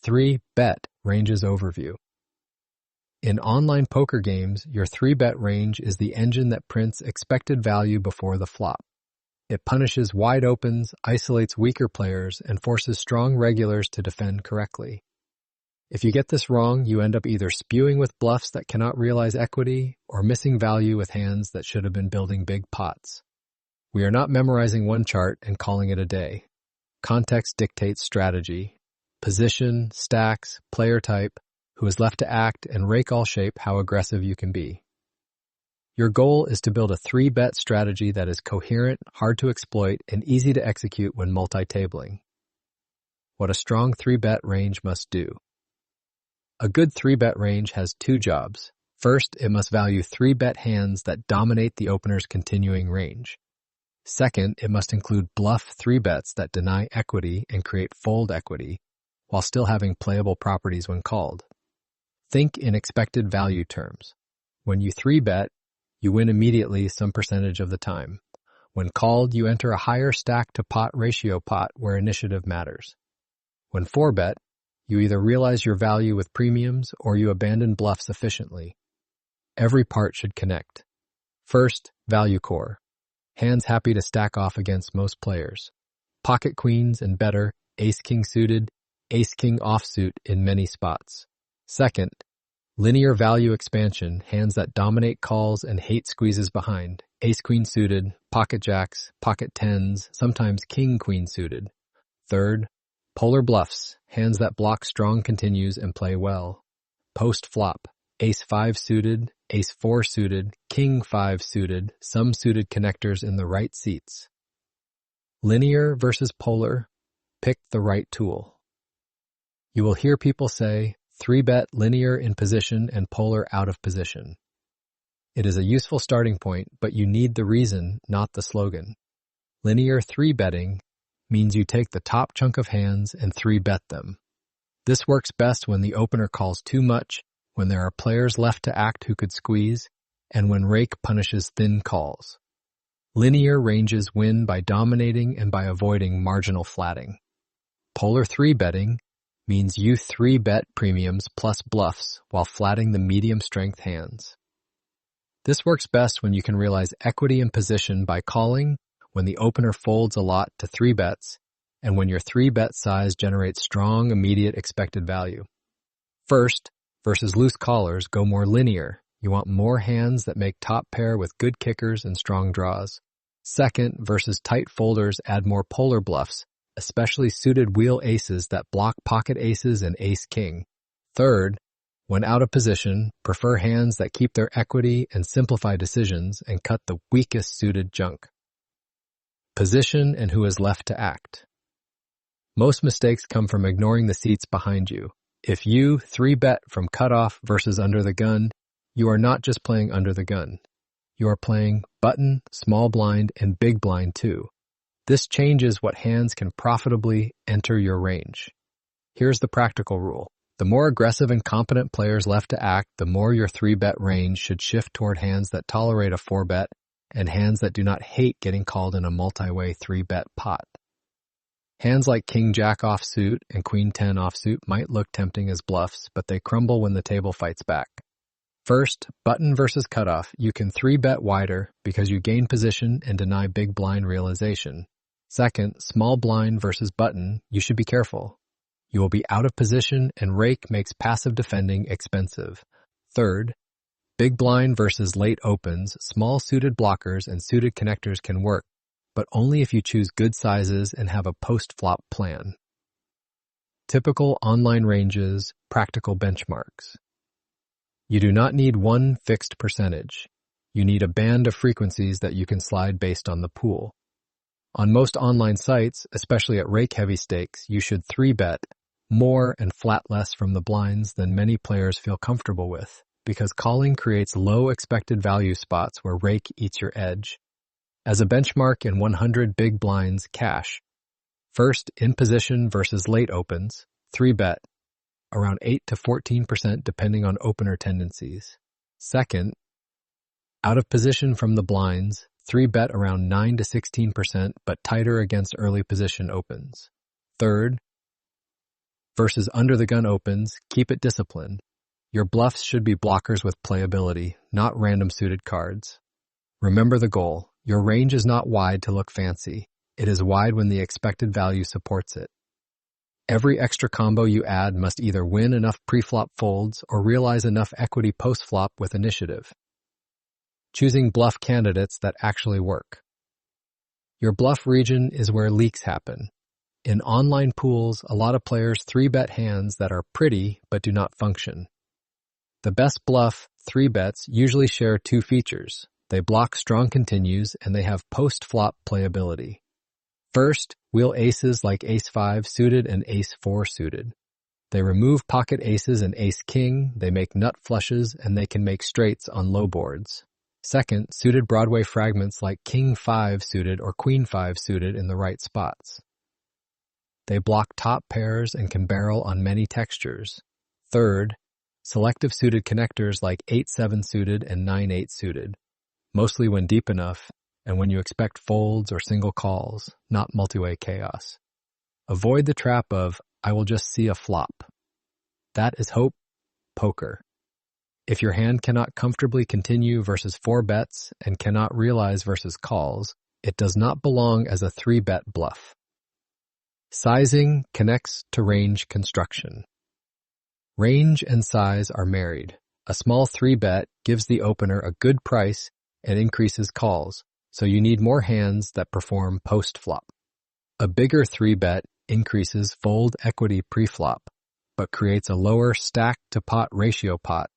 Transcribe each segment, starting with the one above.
3-bet ranges overview. In online poker games, your 3-bet range is the engine that prints expected value before the flop. It punishes wide opens, isolates weaker players, and forces strong regulars to defend correctly. If you get this wrong, you end up either spewing with bluffs that cannot realize equity or missing value with hands that should have been building big pots. We are not memorizing one chart and calling it a day. Context dictates strategy. Position, stacks, player type, who is left to act, and rake all shape how aggressive you can be. Your goal is to build a 3-bet strategy that is coherent, hard to exploit, and easy to execute when multi-tabling. What a strong 3-bet range must do. A good 3-bet range has two jobs. First, it must value 3-bet hands that dominate the opener's continuing range. Second, it must include bluff 3-bets that deny equity and create fold equity, while still having playable properties when called. Think in expected value terms. When you 3-bet, you win immediately some percentage of the time. When called, you enter a higher stack-to-pot ratio pot where initiative matters. When 4-bet, you either realize your value with premiums or you abandon bluffs efficiently. Every part should connect. First, value core. Hands happy to stack off against most players. Pocket queens and better, ace-king suited, ace-king offsuit in many spots. Second, linear value expansion, hands that dominate calls and hate squeezes behind. Ace-queen suited, pocket jacks, pocket tens, sometimes king-queen suited. Third, polar bluffs, hands that block strong continues and play well. Post-flop, ace-5 suited, ace-4 suited, king-5 suited, some suited connectors in the right seats. Linear versus polar, pick the right tool. You will hear people say, 3-bet linear in position and polar out of position. It is a useful starting point, but you need the reason, not the slogan. Linear 3-betting means you take the top chunk of hands and 3-bet them. This works best when the opener calls too much, when there are players left to act who could squeeze, and when rake punishes thin calls. Linear ranges win by dominating and by avoiding marginal flatting. Polar 3-betting means you 3-bet premiums plus bluffs while flatting the medium-strength hands. This works best when you can realize equity and position by calling, when the opener folds a lot to 3-bets, and when your 3-bet size generates strong, immediate expected value. First, versus loose callers, go more linear. You want more hands that make top pair with good kickers and strong draws. Second, versus tight folders, add more polar bluffs, especially suited wheel aces that block pocket aces and ace-king. Third, when out of position, prefer hands that keep their equity and simplify decisions and cut the weakest suited junk. Position and who is left to act. Most mistakes come from ignoring the seats behind you. If you 3-bet from cutoff versus under the gun, you are not just playing under the gun. You are playing button, small blind, and big blind too. This changes what hands can profitably enter your range. Here's the practical rule. The more aggressive and competent players left to act, the more your 3-bet range should shift toward hands that tolerate a 4-bet and hands that do not hate getting called in a multi-way 3-bet pot. Hands like king-jack offsuit and queen-10 offsuit might look tempting as bluffs, but they crumble when the table fights back. First, button versus cutoff, you can 3-bet wider because you gain position and deny big blind realization. Second, small blind versus button, you should be careful. You will be out of position and rake makes passive defending expensive. Third, big blind versus late opens, small suited blockers and suited connectors can work, but only if you choose good sizes and have a post-flop plan. Typical online ranges, practical benchmarks. You do not need one fixed percentage. You need a band of frequencies that you can slide based on the pool. On most online sites, especially at rake-heavy stakes, you should 3-bet more and flat less from the blinds than many players feel comfortable with, because calling creates low expected value spots where rake eats your edge. As a benchmark in 100 big blinds, cash. First, in position versus late opens, 3-bet, around 8 to 14% depending on opener tendencies. Second, out of position from the blinds, 3-bet around 9 to 16%, but tighter against early position opens. Third, Versus under the gun opens, keep it disciplined. Your bluffs should be blockers with playability, not random suited cards. Remember the goal. Your range is not wide to look fancy. It is wide when the expected value supports it. Every extra combo you add must either win enough pre-flop folds or realize enough equity post-flop with initiative. Choosing bluff candidates that actually work. Your bluff region is where leaks happen. In online pools, a lot of players 3-bet hands that are pretty but do not function. The best bluff 3-bets usually share two features. They block strong continues and they have post-flop playability. First, wheel aces like ace-5 suited and ace-4 suited. They remove pocket aces and ace-king, they make nut flushes, and they can make straights on low boards. Second, suited Broadway fragments like king-5 suited or queen-5 suited in the right spots. They block top pairs and can barrel on many textures. Third, selective suited connectors like 8-7 suited and 9-8 suited, mostly when deep enough and when you expect folds or single calls, not multi-way chaos. Avoid the trap of, I will just see a flop. That is hope poker. If your hand cannot comfortably continue versus 4 bets and cannot realize versus calls, it does not belong as a 3-bet bluff. Sizing connects to range construction. Range and size are married. A small 3-bet gives the opener a good price and increases calls, so you need more hands that perform post-flop. A bigger 3-bet increases fold equity pre-flop, but creates a lower stack-to-pot ratio pot,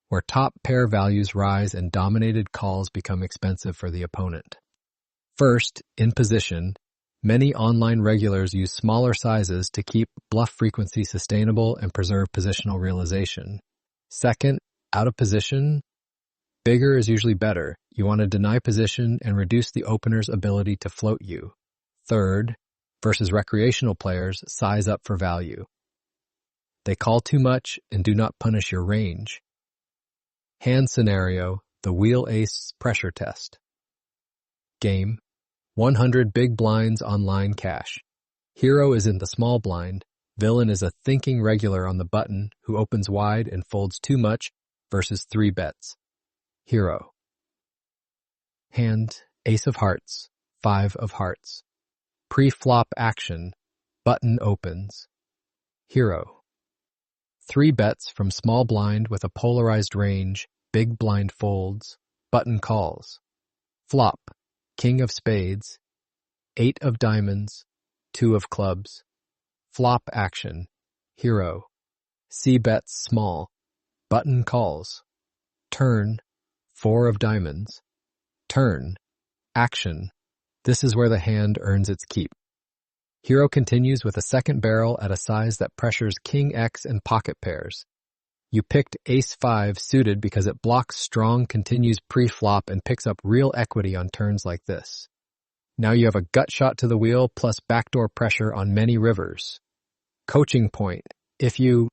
where top pair values rise and dominated calls become expensive for the opponent. First, in position, many online regulars use smaller sizes to keep bluff frequency sustainable and preserve positional realization. Second, out of position, bigger is usually better. You want to deny position and reduce the opener's ability to float you. Third, versus recreational players, size up for value. They call too much and do not punish your range. Hand scenario, the wheel ace pressure test. Game, 100 big blinds online cash. Hero is in the small blind. Villain is a thinking regular on the button who opens wide and folds too much versus 3 bets. Hero. Hand, ace of hearts, 5 of hearts. Pre-flop action, button opens. Hero. 3 bets from small blind with a polarized range, big blind folds, button calls. Flop, king of spades, 8 of diamonds, 2 of clubs. Flop action, hero. C bets small, button calls. Turn, 4 of diamonds. Turn, action. This is where the hand earns its keep. Hero continues with a second barrel at a size that pressures king X and pocket pairs. You picked ace-5 suited because it blocks strong continues pre-flop and picks up real equity on turns like this. Now you have a gut shot to the wheel plus backdoor pressure on many rivers. Coaching point. If you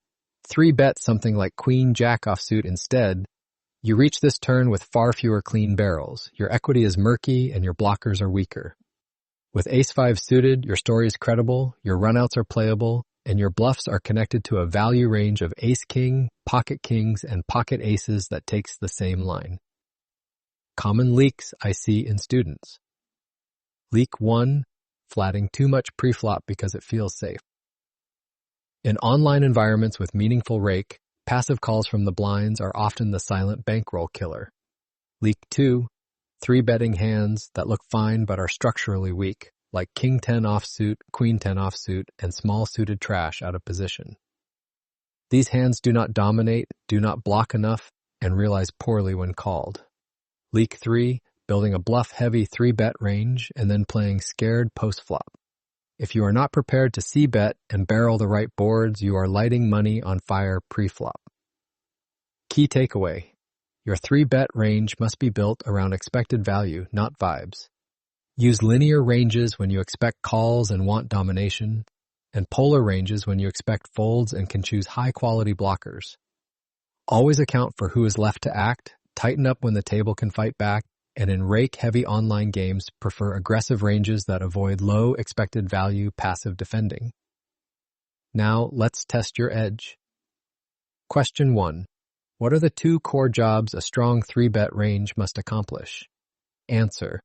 3-bet something like queen-jack offsuit instead, you reach this turn with far fewer clean barrels. Your equity is murky and your blockers are weaker. With ace-5 suited, your story is credible, your runouts are playable, and your bluffs are connected to a value range of ace-king, pocket kings, and pocket aces that takes the same line. Common leaks I see in students. Leak 1, flatting too much pre-flop because it feels safe. In online environments with meaningful rake, passive calls from the blinds are often the silent bankroll killer. Leak 2, 3-betting hands that look fine but are structurally weak, like king-10 offsuit, queen-10 offsuit, and small-suited trash out of position. These hands do not dominate, do not block enough, and realize poorly when called. Leak 3, building a bluff-heavy 3-bet range and then playing scared post-flop. If you are not prepared to c-bet and barrel the right boards, you are lighting money on fire pre-flop. Key takeaway. Your 3-bet range must be built around expected value, not vibes. Use linear ranges when you expect calls and want domination, and polar ranges when you expect folds and can choose high-quality blockers. Always account for who is left to act, tighten up when the table can fight back, and in rake-heavy online games, prefer aggressive ranges that avoid low expected value passive defending. Now, let's test your edge. Question 1. What are the 2 core jobs a strong 3-bet range must accomplish? Answer.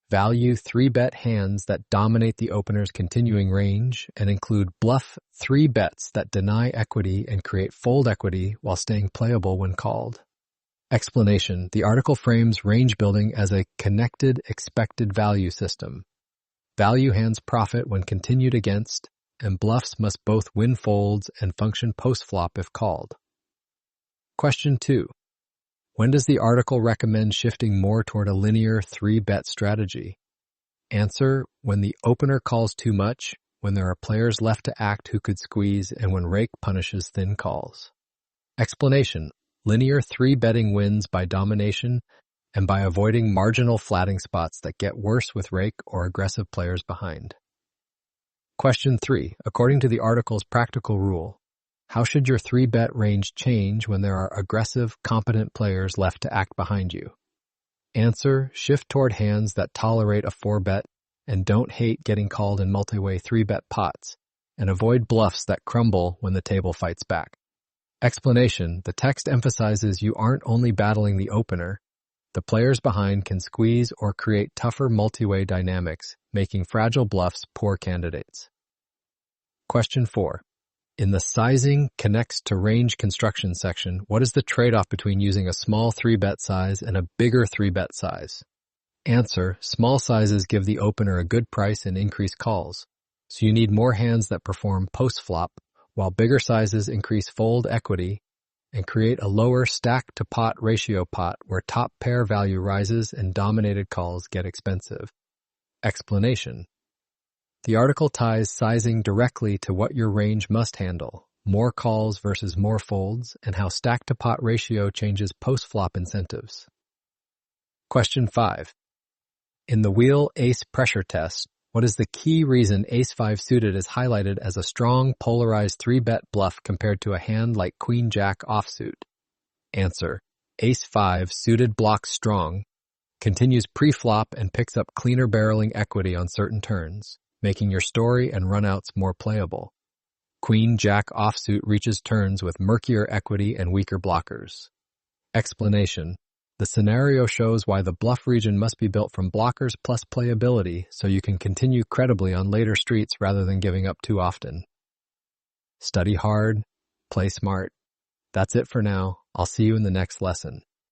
Value 3-bet hands that dominate the opener's continuing range and include bluff 3 bets that deny equity and create fold equity while staying playable when called. Explanation. The article frames range building as a connected expected value system. Value hands profit when continued against, and bluffs must both win folds and function post-flop if called. Question 2. When does the article recommend shifting more toward a linear 3-bet strategy? Answer. When the opener calls too much, when there are players left to act who could squeeze, and when rake punishes thin calls. Explanation. Linear 3-betting wins by domination and by avoiding marginal flatting spots that get worse with rake or aggressive players behind. Question 3. According to the article's practical rule, how should your 3-bet range change when there are aggressive, competent players left to act behind you? Answer. Shift toward hands that tolerate a 4-bet and don't hate getting called in multi-way 3-bet pots, and avoid bluffs that crumble when the table fights back. Explanation. The text emphasizes you aren't only battling the opener. The players behind can squeeze or create tougher multi-way dynamics, making fragile bluffs poor candidates. Question 4. In the Sizing Connects to Range Construction section, what is the trade-off between using a small 3-bet size and a bigger 3-bet size? Answer. Small sizes give the opener a good price and increase calls, so you need more hands that perform post-flop, while bigger sizes increase fold equity and create a lower stack-to-pot ratio pot where top pair value rises and dominated calls get expensive. Explanation. The article ties sizing directly to what your range must handle, more calls versus more folds, and how stack-to-pot ratio changes post-flop incentives. Question 5. In the wheel ace pressure test, what is the key reason ace-5 suited is highlighted as a strong polarized 3-bet bluff compared to a hand like queen-jack offsuit? Answer. Ace-5 suited blocks strong, continues pre-flop and picks up cleaner barreling equity on certain turns, making your story and runouts more playable. Queen-jack offsuit reaches turns with murkier equity and weaker blockers. Explanation. The scenario shows why the bluff region must be built from blockers plus playability so you can continue credibly on later streets rather than giving up too often. Study hard, play smart. That's it for now. I'll see you in the next lesson.